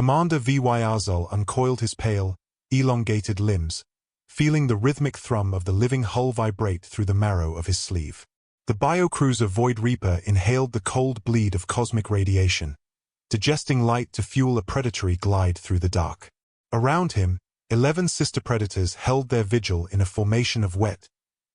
Commander Vyr'Zul uncoiled his pale, elongated limbs, feeling the rhythmic thrum of the living hull vibrate through the marrow of his sleeve. The biocruiser Void Reaper inhaled the cold bleed of cosmic radiation, digesting light to fuel a predatory glide through the dark. Around him, 11 sister predators held their vigil in a formation of wet,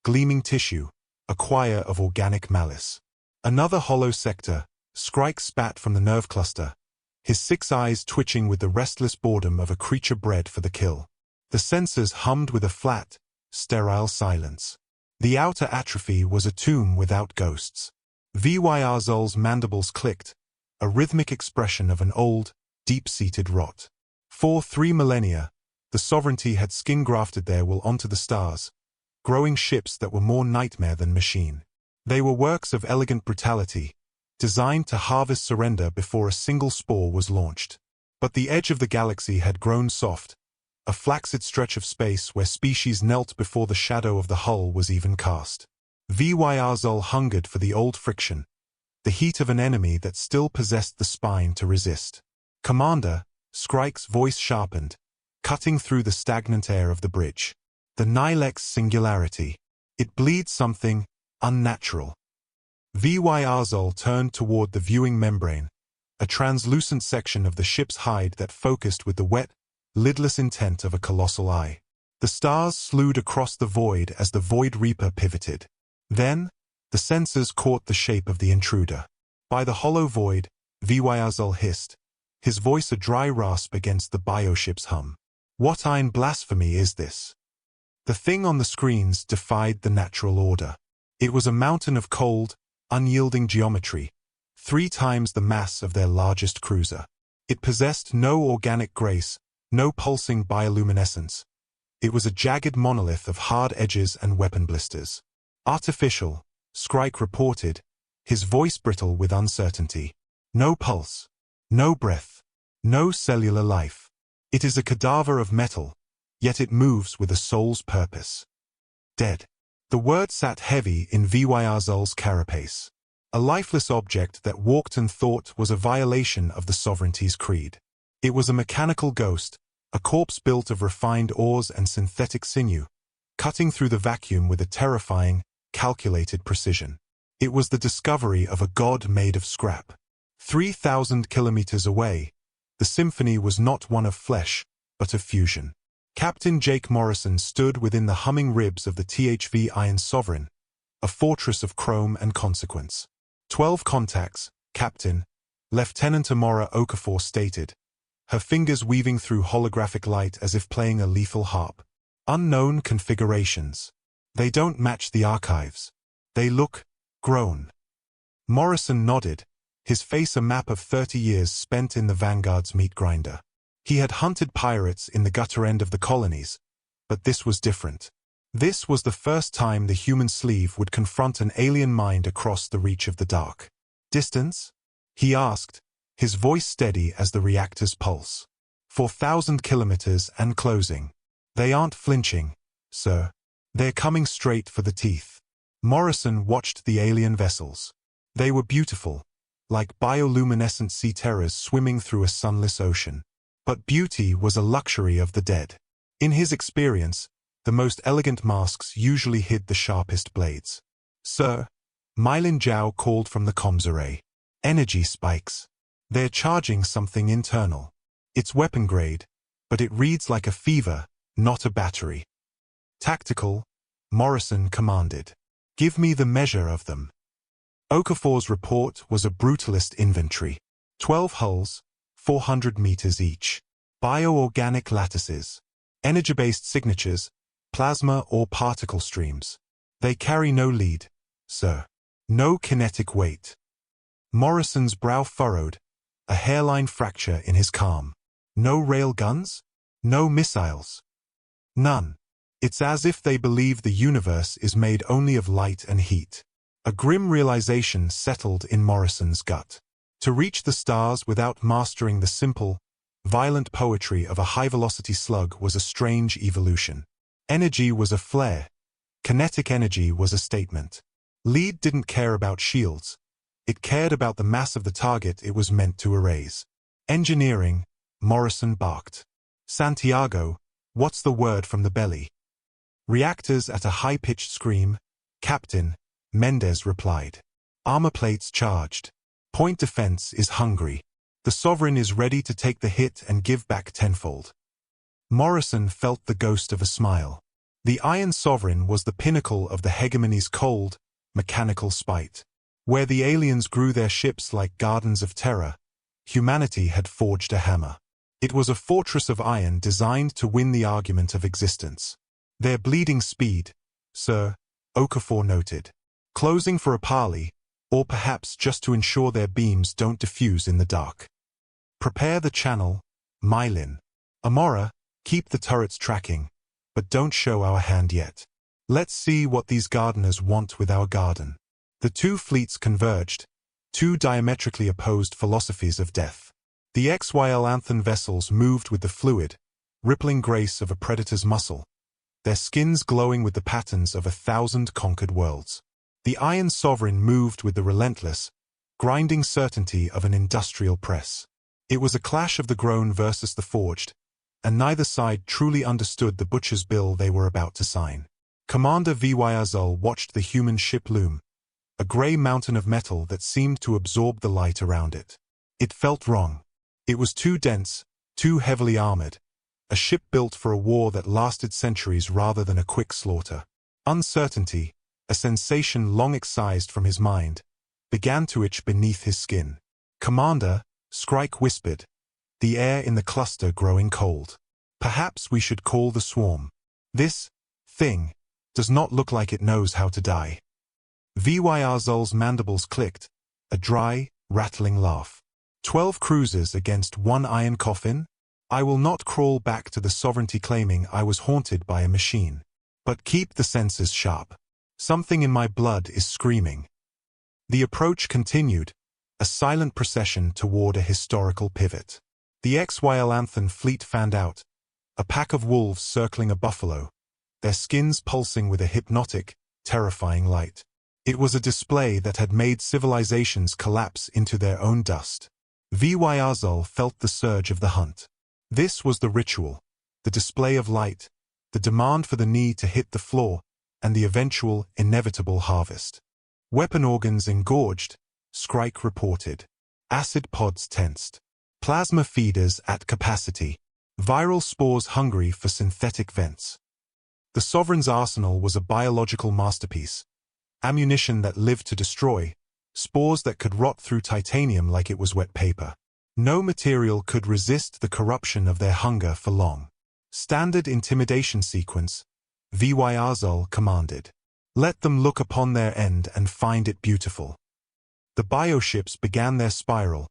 gleaming tissue, a choir of organic malice. Another hollow sector, Scrike spat from the nerve cluster, his 6 eyes twitching with the restless boredom of a creature bred for the kill. The sensors hummed with a flat, sterile silence. The outer atrophy was a tomb without ghosts. Vyr'Zul's mandibles clicked, a rhythmic expression of an old, deep-seated rot. For 3 millennia, the sovereignty had skin-grafted their will onto the stars, growing ships that were more nightmare than machine. They were works of elegant brutality, designed to harvest surrender before a single spore was launched. But the edge of the galaxy had grown soft, a flaccid stretch of space where species knelt before the shadow of the hull was even cast. Vyr'Zul hungered for the old friction, the heat of an enemy that still possessed the spine to resist. "Commander," Scrike's voice sharpened, cutting through the stagnant air of the bridge. "The Nilex singularity. It bleeds something unnatural." Vyr'Zul turned toward the viewing membrane, a translucent section of the ship's hide that focused with the wet, lidless intent of a colossal eye. The stars slewed across the void as the Void Reaper pivoted. Then, the sensors caught the shape of the intruder. "By the hollow void," Vyr'Zul hissed, his voice a dry rasp against the bioship's hum. "What iron blasphemy is this?" The thing on the screens defied the natural order. It was a mountain of cold, unyielding geometry, 3 times the mass of their largest cruiser. It possessed no organic grace, no pulsing bioluminescence. It was a jagged monolith of hard edges and weapon blisters. "Artificial," Scrike reported, his voice brittle with uncertainty. "No pulse. No breath. No cellular life. It is a cadaver of metal, yet it moves with a soul's purpose." Dead. The word sat heavy in Vyr'Zul's carapace. A lifeless object that walked and thought was a violation of the sovereignty's creed. It was a mechanical ghost, a corpse built of refined ores and synthetic sinew, cutting through the vacuum with a terrifying, calculated precision. It was the discovery of a god made of scrap. 3,000 kilometers away, the symphony was not one of flesh, but of fusion. Captain Jake Morrison stood within the humming ribs of the THV Iron Sovereign, a fortress of chrome and consequence. 12 contacts, Captain," Lieutenant Amora Okafor stated, her fingers weaving through holographic light as if playing a lethal harp. "Unknown configurations. They don't match the archives. They look grown." Morrison nodded, his face a map of 30 years spent in the Vanguard's meat grinder. He had hunted pirates in the gutter end of the colonies, but this was different. This was the first time the human sleeve would confront an alien mind across the reach of the dark. "Distance?" he asked, his voice steady as the reactor's pulse. 4,000 kilometers and closing. "They aren't flinching, sir. They're coming straight for the teeth." Morrison watched the alien vessels. They were beautiful, like bioluminescent sea terrors swimming through a sunless ocean. But beauty was a luxury of the dead. In his experience, the most elegant masks usually hid the sharpest blades. "Sir," Mylin Zhao called from the comms array. "Energy spikes. They're charging something internal. It's weapon grade, but it reads like a fever, not a battery." "Tactical," Morrison commanded. "Give me the measure of them." Okafor's report was a brutalist inventory. 12 hulls, 400 meters each. Bioorganic lattices. Energy-based signatures, plasma or particle streams. "They carry no lead, sir. No kinetic weight." Morrison's brow furrowed, a hairline fracture in his calm. "No rail guns? No missiles?" "None. It's as if they believe the universe is made only of light and heat." A grim realization settled in Morrison's gut. To reach the stars without mastering the simple, violent poetry of a high-velocity slug was a strange evolution. Energy was a flare. Kinetic energy was a statement. Lead didn't care about shields. It cared about the mass of the target it was meant to erase. Engineering, Morrison barked. Santiago, what's the word from the belly? Reactors at a high-pitched scream. Captain, Mendez replied. Armor plates charged. Point defense is hungry. The Sovereign is ready to take the hit and give back tenfold. Morrison felt the ghost of a smile. The Iron Sovereign was the pinnacle of the Hegemony's cold, mechanical spite. Where the aliens grew their ships like gardens of terror, humanity had forged a hammer. It was a fortress of iron designed to win the argument of existence. Their bleeding speed, Sir, Okafor noted. Closing for a parley, or perhaps just to ensure their beams don't diffuse in the dark. Prepare the channel, Mylin. Amora, keep the turrets tracking, but don't show our hand yet. Let's see what these gardeners want with our garden. The two fleets converged, two diametrically opposed philosophies of death. The XY vessels moved with the fluid, rippling grace of a predator's muscle, their skins glowing with the patterns of 1,000 conquered worlds. The Iron Sovereign moved with the relentless, grinding certainty of an industrial press. It was a clash of the grown versus the forged, and neither side truly understood the butcher's bill they were about to sign. Commander Vyr'Zul watched the human ship loom, a grey mountain of metal that seemed to absorb the light around it. It felt wrong. It was too dense, too heavily armored, a ship built for a war that lasted centuries rather than a quick slaughter. Uncertainty, a sensation long excised from his mind, began to itch beneath his skin. Commander, Scrike whispered, the air in the cluster growing cold. Perhaps we should call the swarm. This thing does not look like it knows how to die. Vyr'Zul's mandibles clicked, a dry, rattling laugh. 12 cruisers against one iron coffin? I will not crawl back to the sovereignty claiming I was haunted by a machine. But keep the senses sharp. Something in my blood is screaming. The approach continued, a silent procession toward a historical pivot. The XY fleet fanned out, a pack of wolves circling a buffalo, their skins pulsing with a hypnotic, terrifying light. It was a display that had made civilizations collapse into their own dust. Vyr'Zul felt the surge of the hunt. This was the ritual, the display of light, the demand for the knee to hit the floor, and the eventual, inevitable harvest. Weapon organs engorged, Scrike reported. Acid pods tensed. Plasma feeders at capacity. Viral spores hungry for synthetic vents. The Sovereign's arsenal was a biological masterpiece. Ammunition that lived to destroy, spores that could rot through titanium like it was wet paper. No material could resist the corruption of their hunger for long. Standard intimidation sequence, Vyr'Zul commanded. Let them look upon their end and find it beautiful. The bioships began their spiral,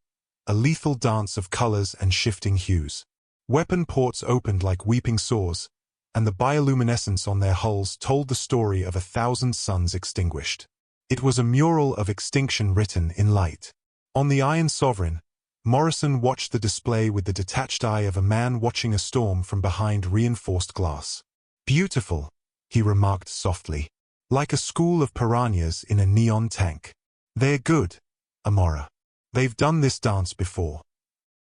a lethal dance of colors and shifting hues. Weapon ports opened like weeping sores, and the bioluminescence on their hulls told the story of 1,000 suns extinguished. It was a mural of extinction written in light. On the Iron Sovereign, Morrison watched the display with the detached eye of a man watching a storm from behind reinforced glass. Beautiful, he remarked softly. Like a school of piranhas in a neon tank. They're good, Amora. They've done this dance before.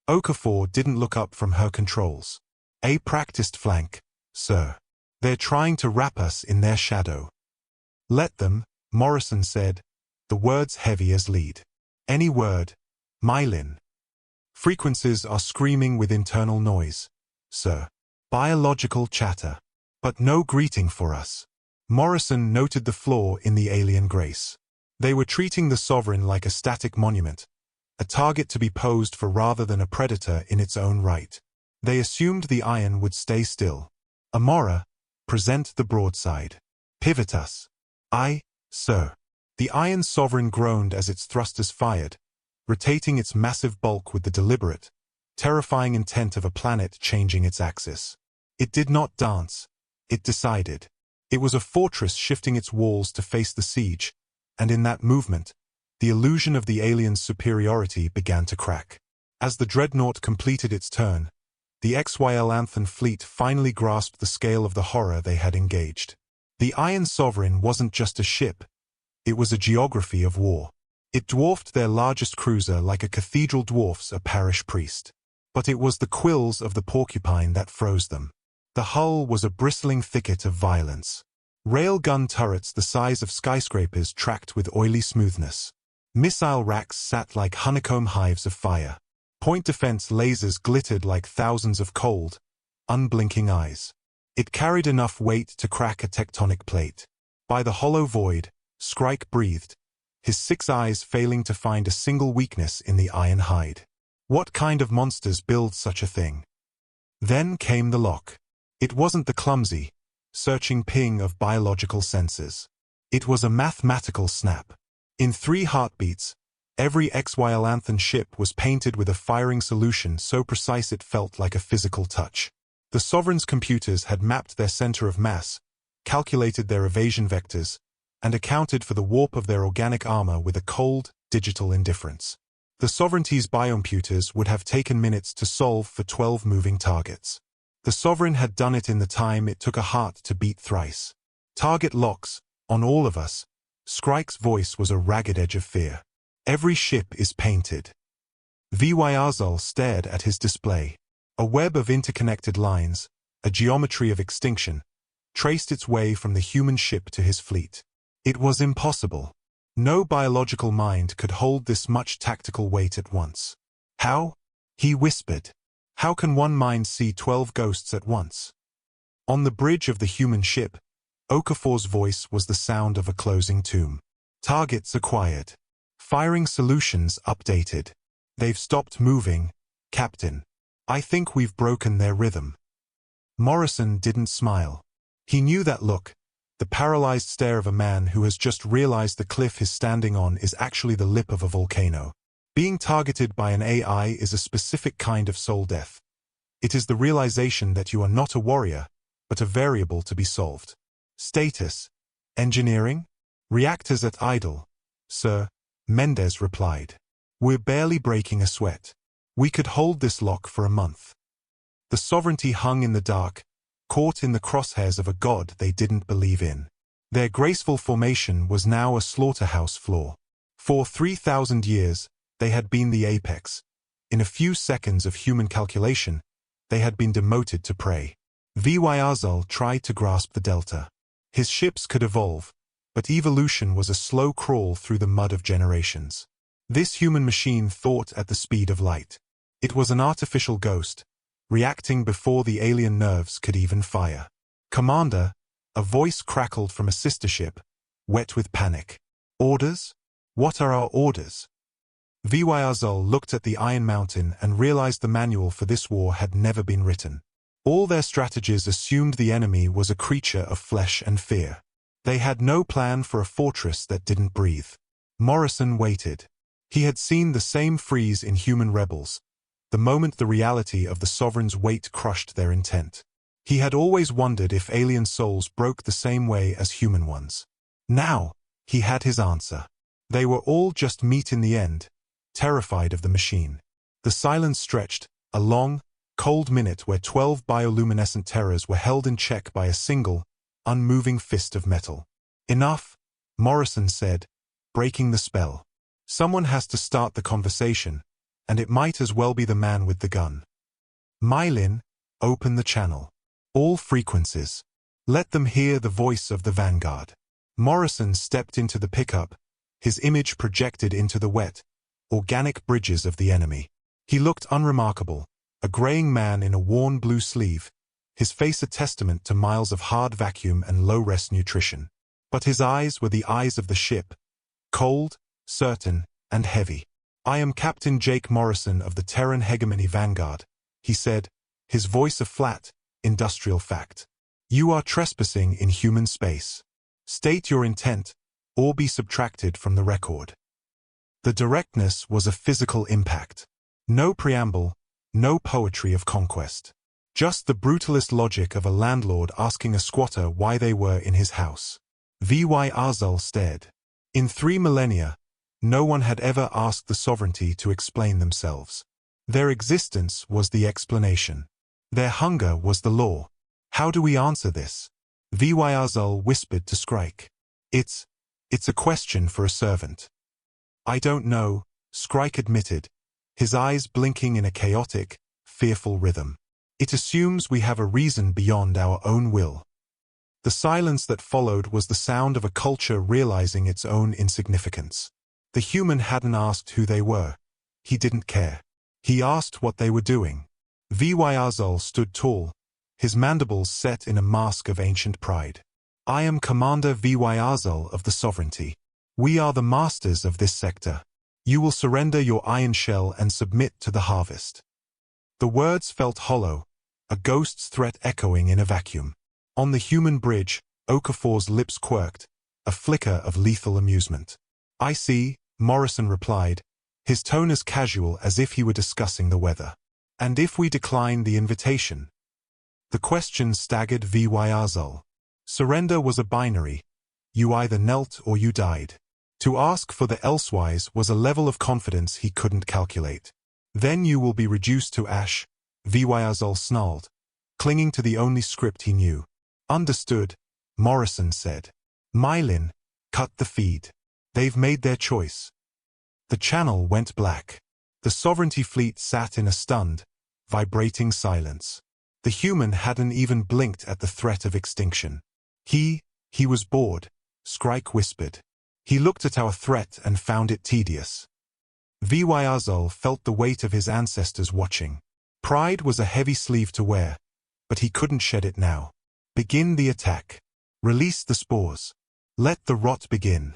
Okafor didn't look up from her controls. A practiced flank, sir. They're trying to wrap us in their shadow. Let them, Morrison said, the words heavy as lead. Any word, Mylin. Frequencies are screaming with internal noise, sir. Biological chatter. But no greeting for us. Morrison noted the flaw in the alien grace. They were treating the Sovereign like a static monument, a target to be posed for rather than a predator in its own right. They assumed the iron would stay still. Amora, present the broadside. Pivot us. Aye, sir. The Iron Sovereign groaned as its thrusters fired, rotating its massive bulk with the deliberate, terrifying intent of a planet changing its axis. It did not dance. It decided. It was a fortress shifting its walls to face the siege, and in that movement, the illusion of the alien's superiority began to crack. As the dreadnought completed its turn, the XY fleet finally grasped the scale of the horror they had engaged. The Iron Sovereign wasn't just a ship, it was a geography of war. It dwarfed their largest cruiser like a cathedral dwarfs a parish priest. but it was the quills of the porcupine that froze them. The hull was a bristling thicket of violence. Railgun turrets the size of skyscrapers tracked with oily smoothness. Missile racks sat like honeycomb hives of fire. Point defense lasers glittered like thousands of cold, unblinking eyes. It carried enough weight to crack a tectonic plate. By the hollow void, Scrike breathed, his 6 eyes failing to find a single weakness in the iron hide. What kind of monsters build such a thing? Then came the lock. It wasn't the clumsy, searching ping of biological sensors. It was a mathematical snap. In 3 heartbeats, every XY ship was painted with a firing solution so precise it felt like a physical touch. The Sovereign's computers had mapped their center of mass, calculated their evasion vectors, and accounted for the warp of their organic armor with a cold, digital indifference. The Sovereignty's biocomputers would have taken minutes to solve for 12 moving targets. The Sovereign had done it in the time it took a heart to beat thrice. Target locks, on all of us. Scrike's voice was a ragged edge of fear. Every ship is painted. Vyr'Zul stared at his display. A web of interconnected lines, a geometry of extinction, traced its way from the human ship to his fleet. It was impossible. No biological mind could hold this much tactical weight at once. How? He whispered. How can one mind see 12 ghosts at once? On the bridge of the human ship, Okafor's voice was the sound of a closing tomb. Targets acquired. Firing solutions updated. They've stopped moving, Captain. I think we've broken their rhythm. Morrison didn't smile. He knew that look, the paralyzed stare of a man who has just realized the cliff he's standing on is actually the lip of a volcano. Being targeted by an AI is a specific kind of soul death. It is the realization that you are not a warrior, but a variable to be solved. Status: engineering? Reactors at idle, sir, Mendez replied. We're barely breaking a sweat. We could hold this lock for a month. The Sovereignty hung in the dark, caught in the crosshairs of a god they didn't believe in. Their graceful formation was now a slaughterhouse floor. For 3,000 years, they had been the apex. In a few seconds of human calculation, they had been demoted to prey. Vyr'Zul tried to grasp the delta. His ships could evolve, but evolution was a slow crawl through the mud of generations. This human machine thought at the speed of light. It was an artificial ghost, reacting before the alien nerves could even fire. Commander, a voice crackled from a sister ship, wet with panic. Orders? What are our orders? Vyr'Zul looked at the Iron Mountain and realized the manual for this war had never been written. All their strategies assumed the enemy was a creature of flesh and fear. They had no plan for a fortress that didn't breathe. Morrison waited. He had seen the same freeze in human rebels, the moment the reality of the Sovereign's weight crushed their intent. He had always wondered if alien souls broke the same way as human ones. Now, he had his answer. They were all just meat in the end, terrified of the machine. The silence stretched, a long, cold minute where 12 bioluminescent terrors were held in check by a single, unmoving fist of metal. Enough, Morrison said, breaking the spell. Someone has to start the conversation, and it might as well be the man with the gun. Mylin, open the channel. All frequencies. Let them hear the voice of the vanguard. Morrison stepped into the pickup, his image projected into the wet, organic bridges of the enemy. He looked unremarkable, a graying man in a worn blue sleeve, his face a testament to miles of hard vacuum and low-rest nutrition. But his eyes were the eyes of the ship, cold, certain, and heavy. I am Captain Jake Morrison of the Terran Hegemony Vanguard, he said, his voice a flat, industrial fact. You are trespassing in human space. State your intent, or be subtracted from the record. The directness was a physical impact. No preamble, no poetry of conquest. Just the brutalist logic of a landlord asking a squatter why they were in his house. Vyr'Zul stared. In 3 millennia, no one had ever asked the Sovereignty to explain themselves. Their existence was the explanation. Their hunger was the law. How do we answer this? Vyr'Zul whispered to Scrike. It's a question for a servant. I don't know, Scrike admitted, his eyes blinking in a chaotic, fearful rhythm. It assumes we have a reason beyond our own will. The silence that followed was the sound of a culture realizing its own insignificance. The human hadn't asked who they were. He didn't care. He asked what they were doing. Vyr'Zul stood tall, his mandibles set in a mask of ancient pride. I am Commander Vyr'Zul of the Sovereignty. We are the masters of this sector. You will surrender your iron shell and submit to the harvest. The words felt hollow, a ghost's threat echoing in a vacuum. On the human bridge, Okafor's lips quirked, a flicker of lethal amusement. I see, Morrison replied, his tone as casual as if he were discussing the weather. And if we decline the invitation? The question staggered Vyr'Zul. Surrender was a binary. You either knelt or you died. To ask for the elsewise was a level of confidence he couldn't calculate. Then you will be reduced to ash, Vyr'Zul snarled, clinging to the only script he knew. Understood, Morrison said. Mylin, cut the feed. They've made their choice. The channel went black. The Sovereignty fleet sat in a stunned, vibrating silence. The human hadn't even blinked at the threat of extinction. He was bored, Scrike whispered. He looked at our threat and found it tedious. Vyr'Zul felt the weight of his ancestors watching. Pride was a heavy sleeve to wear, but he couldn't shed it now. Begin the attack. Release the spores. Let the rot begin.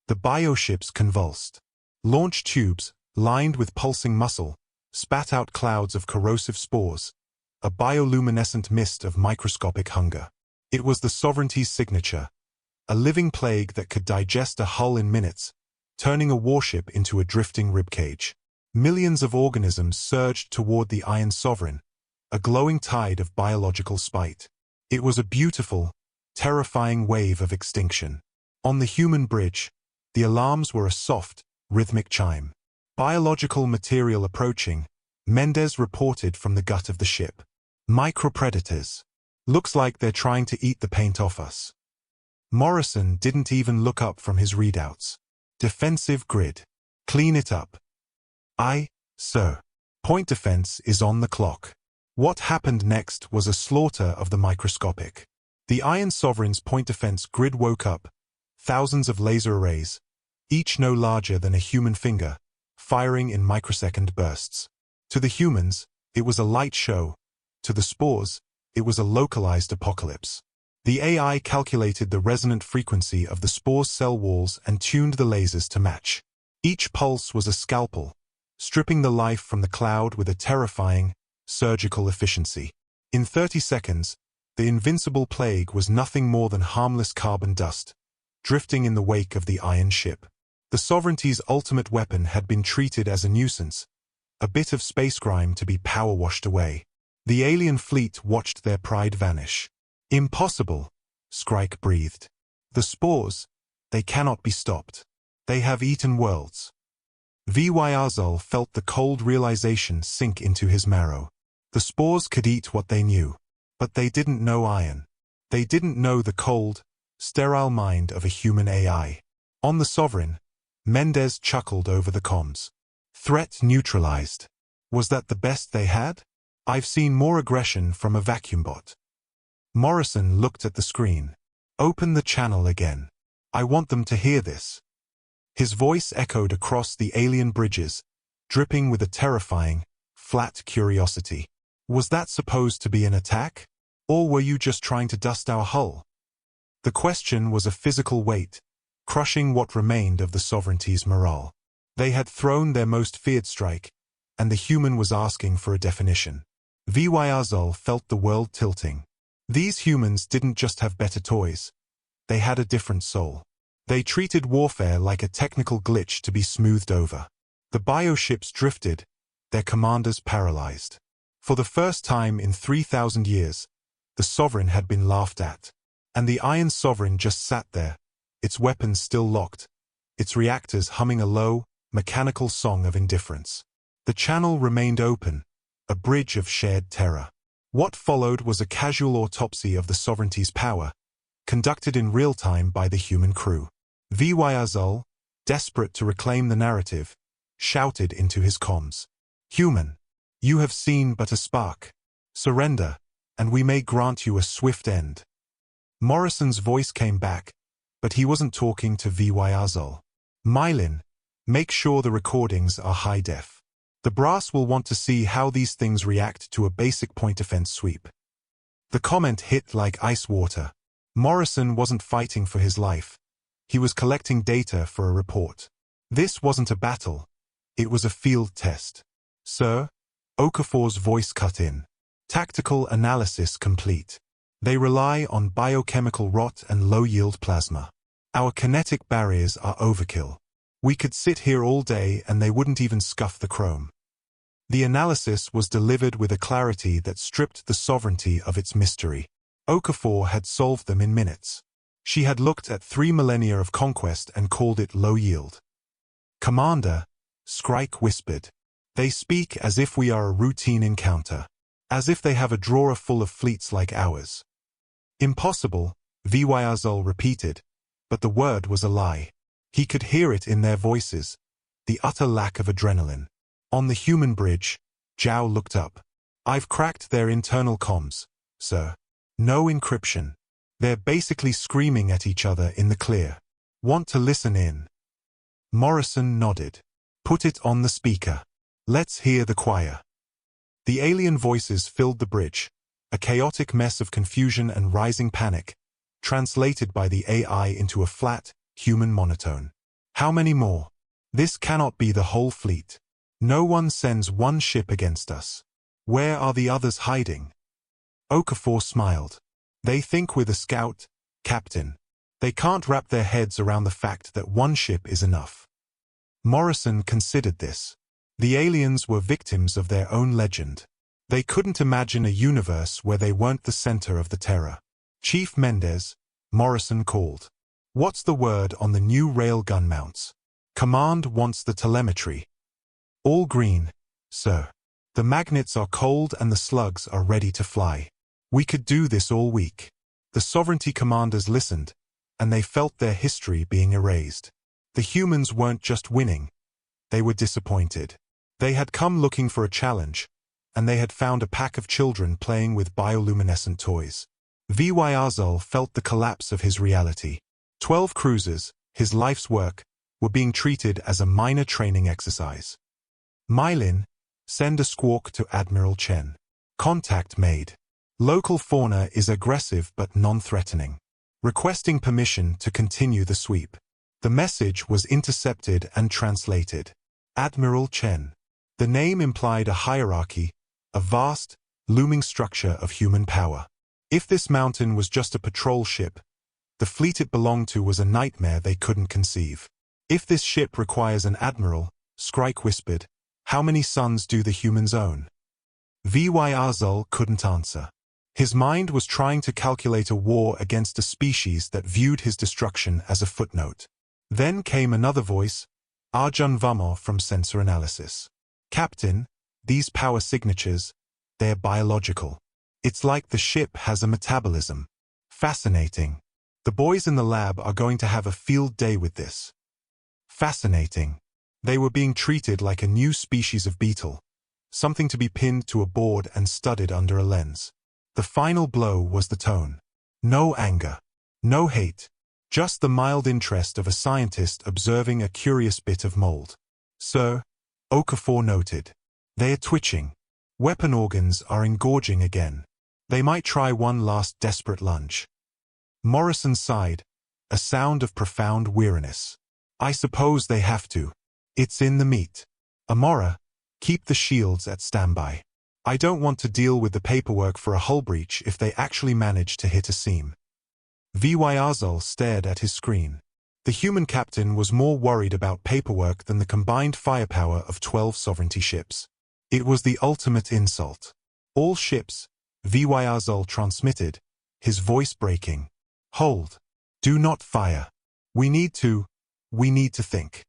The bioships convulsed. Launch tubes, lined with pulsing muscle, spat out clouds of corrosive spores, a bioluminescent mist of microscopic hunger. It was the Sovereignty's signature, a living plague that could digest a hull in minutes, turning a warship into a drifting ribcage. Millions of organisms surged toward the Iron Sovereign, a glowing tide of biological spite. It was a beautiful, terrifying wave of extinction. On the human bridge, the alarms were a soft, rhythmic chime. Biological material approaching, Mendez reported from the gut of the ship. Micropredators. Looks like they're trying to eat the paint off us. Morrison didn't even look up from his readouts. Defensive grid. Clean it up. Aye, sir. Point defense is on the clock. What happened next was a slaughter of the microscopic. The Iron Sovereign's point defense grid woke up, thousands of laser arrays, each no larger than a human finger, firing in microsecond bursts. To the humans, it was a light show. To the spores, it was a localized apocalypse. The AI calculated the resonant frequency of the spore's cell walls and tuned the lasers to match. Each pulse was a scalpel, stripping the life from the cloud with a terrifying, surgical efficiency. In 30 seconds, the invincible plague was nothing more than harmless carbon dust, drifting in the wake of the iron ship. The Sovereignty's ultimate weapon had been treated as a nuisance, a bit of space grime to be power-washed away. The alien fleet watched their pride vanish. Impossible, Scrike breathed. The spores, they cannot be stopped. They have eaten worlds. Vyr'Zul felt the cold realization sink into his marrow. The spores could eat what they knew, but they didn't know iron. They didn't know the cold, sterile mind of a human AI. On the Sovereign, Mendez chuckled over the comms. Threat neutralized. Was that the best they had? I've seen more aggression from a vacuum bot. Morrison looked at the screen. Open the channel again. I want them to hear this. His voice echoed across the alien bridges, dripping with a terrifying, flat curiosity. Was that supposed to be an attack? Or were you just trying to dust our hull? The question was a physical weight, crushing what remained of the Sovereignty's morale. They had thrown their most feared strike, and the human was asking for a definition. Vyr'Zul felt the world tilting. These humans didn't just have better toys. They had a different soul. They treated warfare like a technical glitch to be smoothed over. The bioships drifted, their commanders paralyzed. For the first time in 3,000 years, the Sovereign had been laughed at. And the Iron Sovereign just sat there, its weapons still locked, its reactors humming a low, mechanical song of indifference. The channel remained open, a bridge of shared terror. What followed was a casual autopsy of the Sovereignty's power, conducted in real time by the human crew. Vyr'Zul, desperate to reclaim the narrative, shouted into his comms. Human, You have seen but a spark. Surrender, and we may grant you a swift end. Morrison's voice came back, but he wasn't talking to Vyr'Zul. Mylin, make sure the recordings are high def. The brass will want to see how these things react to a basic point defense sweep. The comment hit like ice water. Morrison wasn't fighting for his life. He was collecting data for a report. This wasn't a battle. It was a field test. Sir? Okafor's voice cut in. Tactical analysis complete. They rely on biochemical rot and low-yield plasma. Our kinetic barriers are overkill. We could sit here all day and they wouldn't even scuff the chrome. The analysis was delivered with a clarity that stripped the sovereignty of its mystery. Okafor had solved them in minutes. She had looked at 3 millennia of conquest and called it low yield. Commander, Scrike whispered. They speak as if we are a routine encounter. As if they have a drawer full of fleets like ours. Impossible, Vyr'Zul repeated, but the word was a lie. He could hear it in their voices, the utter lack of adrenaline. On the human bridge, Zhao looked up. I've cracked their internal comms, sir. No encryption. They're basically screaming at each other in the clear. Want to listen in? Morrison nodded. Put it on the speaker. Let's hear the choir. The alien voices filled the bridge, a chaotic mess of confusion and rising panic, translated by the AI into a flat, human monotone. How many more? This cannot be the whole fleet. No one sends one ship against us. Where are the others hiding? Okafor smiled. They think with a scout, Captain. They can't wrap their heads around the fact that one ship is enough. Morrison considered this. The aliens were victims of their own legend. They couldn't imagine a universe where they weren't the center of the terror. Chief Mendez, Morrison called. What's the word on the new railgun mounts? Command wants the telemetry. All green, sir. The magnets are cold and the slugs are ready to fly. We could do this all week. The sovereignty commanders listened, and they felt their history being erased. The humans weren't just winning. They were disappointed. They had come looking for a challenge, and they had found a pack of children playing with bioluminescent toys. Vyr'Zul felt the collapse of his reality. 12 cruisers, his life's work, were being treated as a minor training exercise. Mylin, send a squawk to Admiral Chen. Contact made. Local fauna is aggressive but non-threatening. Requesting permission to continue the sweep. The message was intercepted and translated. Admiral Chen. The name implied a hierarchy, a vast, looming structure of human power. If this mountain was just a patrol ship, the fleet it belonged to was a nightmare they couldn't conceive. If this ship requires an admiral, Scrike whispered, how many suns do the humans own? Vyr'Zul couldn't answer. His mind was trying to calculate a war against a species that viewed his destruction as a footnote. Then came another voice, Arjun Vamor from Sensor Analysis. Captain, these power signatures, they're biological. It's like the ship has a metabolism. Fascinating. The boys in the lab are going to have a field day with this. Fascinating. They were being treated like a new species of beetle, something to be pinned to a board and studied under a lens. The final blow was the tone. No anger. No hate. Just the mild interest of a scientist observing a curious bit of mold. Sir, Okafor noted. They are twitching. Weapon organs are engorging again. They might try one last desperate lunge. Morrison sighed, a sound of profound weariness. I suppose they have to. It's in the meat. Amora, keep the shields at standby. I don't want to deal with the paperwork for a hull breach if they actually manage to hit a seam. Vyr'Zul stared at his screen. The human captain was more worried about paperwork than the combined firepower of 12 sovereignty ships. It was the ultimate insult. All ships, Vyr'Zul transmitted, his voice breaking. Hold. Do not fire. We need to think.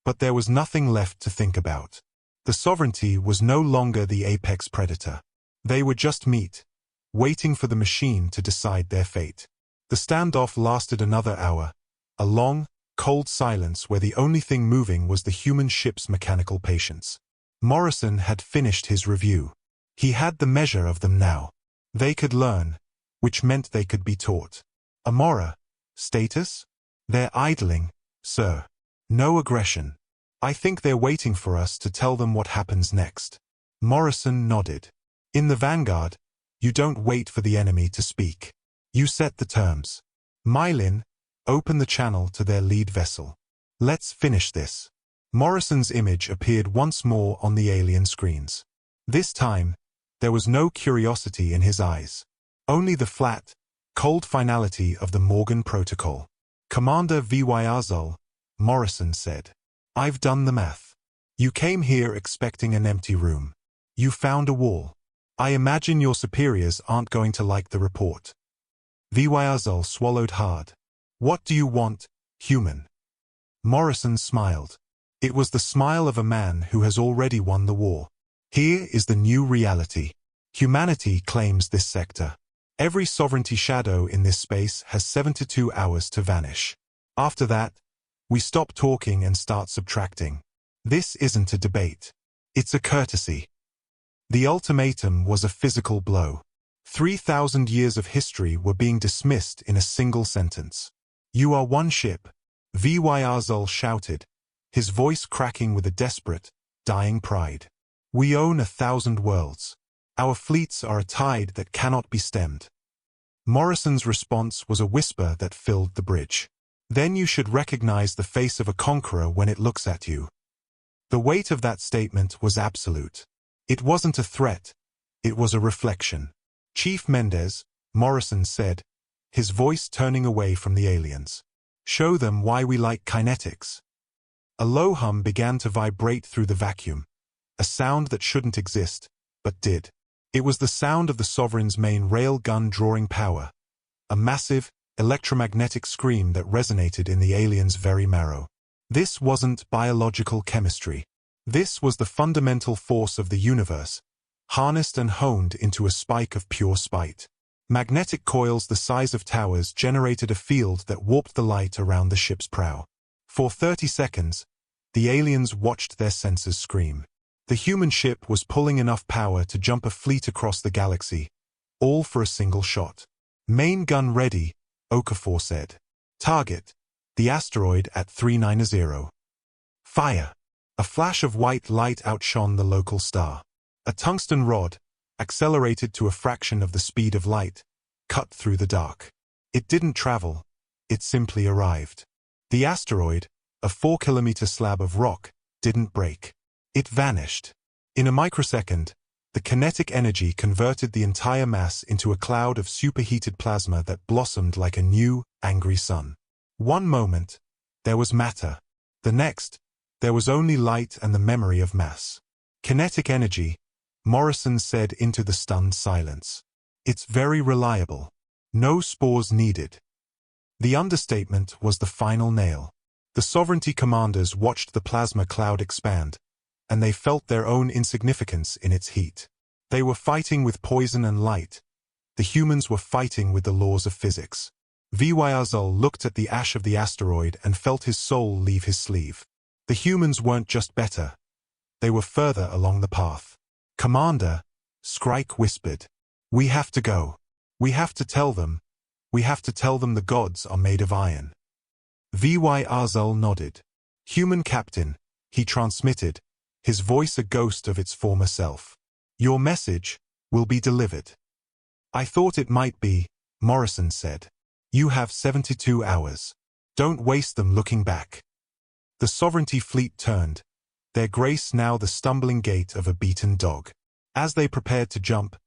But there was nothing left to think about. The sovereignty was no longer the apex predator. They were just meat, waiting for the machine to decide their fate. The standoff lasted another hour, a long, cold silence where the only thing moving was the human ship's mechanical patience. Morrison had finished his review. He had the measure of them now. They could learn, which meant they could be taught. Amora, status? They're idling, sir. No aggression. I think they're waiting for us to tell them what happens next. Morrison nodded. In the Vanguard, you don't wait for the enemy to speak. You set the terms. Mylin, open the channel to their lead vessel. Let's finish this. Morrison's image appeared once more on the alien screens. This time, there was no curiosity in his eyes. Only the flat, cold finality of the Morgan Protocol. Commander Vyr'Zul, Morrison said. I've done the math. You came here expecting an empty room. You found a wall. I imagine your superiors aren't going to like the report. Vyr'Zul swallowed hard. What do you want, human? Morrison smiled. It was the smile of a man who has already won the war. Here is the new reality. Humanity claims this sector. Every sovereignty shadow in this space has 72 hours to vanish. After that, we stop talking and start subtracting. This isn't a debate. It's a courtesy. The ultimatum was a physical blow. 3,000 years of history were being dismissed in a single sentence. You are one ship, Vyr'Zul shouted, his voice cracking with a desperate, dying pride. We own 1,000 worlds. Our fleets are a tide that cannot be stemmed. Morrison's response was a whisper that filled the bridge. Then you should recognize the face of a conqueror when it looks at you. The weight of that statement was absolute. It wasn't a threat. It was a reflection. Chief Mendez, Morrison said, his voice turning away from the aliens. Show them why we like kinetics. A low hum began to vibrate through the vacuum. A sound that shouldn't exist, but did. It was the sound of the Sovereign's main rail gun drawing power. A massive, electromagnetic scream that resonated in the alien's very marrow. This wasn't biological chemistry. This was the fundamental force of the universe, harnessed and honed into a spike of pure spite. Magnetic coils the size of towers generated a field that warped the light around the ship's prow. For 30 seconds, the aliens watched their sensors scream. The human ship was pulling enough power to jump a fleet across the galaxy, all for a single shot. Main gun ready, Okafor said. Target, the asteroid at 390. Fire. A flash of white light outshone the local star. A tungsten rod, accelerated to a fraction of the speed of light, cut through the dark. It didn't travel, it simply arrived. The asteroid, a 4-kilometer slab of rock, didn't break. It vanished. In a microsecond, the kinetic energy converted the entire mass into a cloud of superheated plasma that blossomed like a new, angry sun. One moment, there was matter. The next, there was only light and the memory of mass. Kinetic energy, Morrison said into the stunned silence. It's very reliable. No spores needed. The understatement was the final nail. The sovereignty commanders watched the plasma cloud expand, and they felt their own insignificance in its heat. They were fighting with poison and light. The humans were fighting with the laws of physics. Vyr'Zul looked at the ash of the asteroid and felt his soul leave his sleeve. The humans weren't just better. They were further along the path. Commander, Scrike whispered. We have to go. We have to tell them. We have to tell them the gods are made of iron. Vyr'Zul nodded. Human captain, he transmitted, his voice a ghost of its former self. Your message will be delivered. I thought it might be, Morrison said. You have 72 hours. Don't waste them looking back. The sovereignty fleet turned, their grace now the stumbling gait of a beaten dog. As they prepared to jump,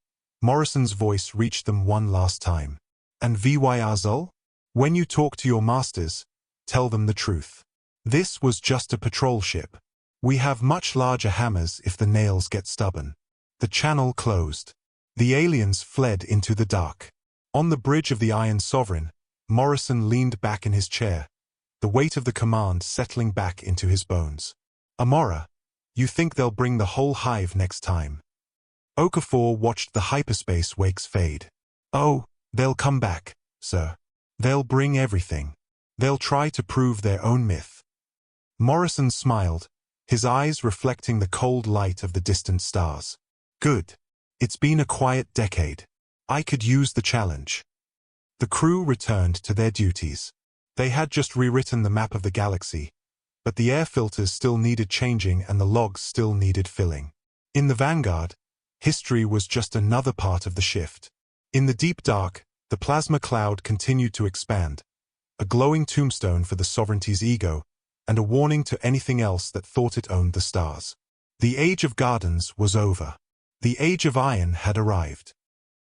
Morrison's voice reached them one last time. And Vyr'Zul? When you talk to your masters, tell them the truth. This was just a patrol ship. We have much larger hammers if the nails get stubborn. The channel closed. The aliens fled into the dark. On the bridge of the Iron Sovereign, Morrison leaned back in his chair, the weight of the command settling back into his bones. Amora, you think they'll bring the whole hive next time? Okafor watched the hyperspace wakes fade. Oh, they'll come back, sir. They'll bring everything. They'll try to prove their own myth. Morrison smiled, his eyes reflecting the cold light of the distant stars. Good. It's been a quiet decade. I could use the challenge. The crew returned to their duties. They had just rewritten the map of the galaxy, but the air filters still needed changing and the logs still needed filling. In the Vanguard, history was just another part of the shift. In the deep dark, the plasma cloud continued to expand, a glowing tombstone for the sovereignty's ego, and a warning to anything else that thought it owned the stars. The Age of Gardens was over. The Age of Iron had arrived.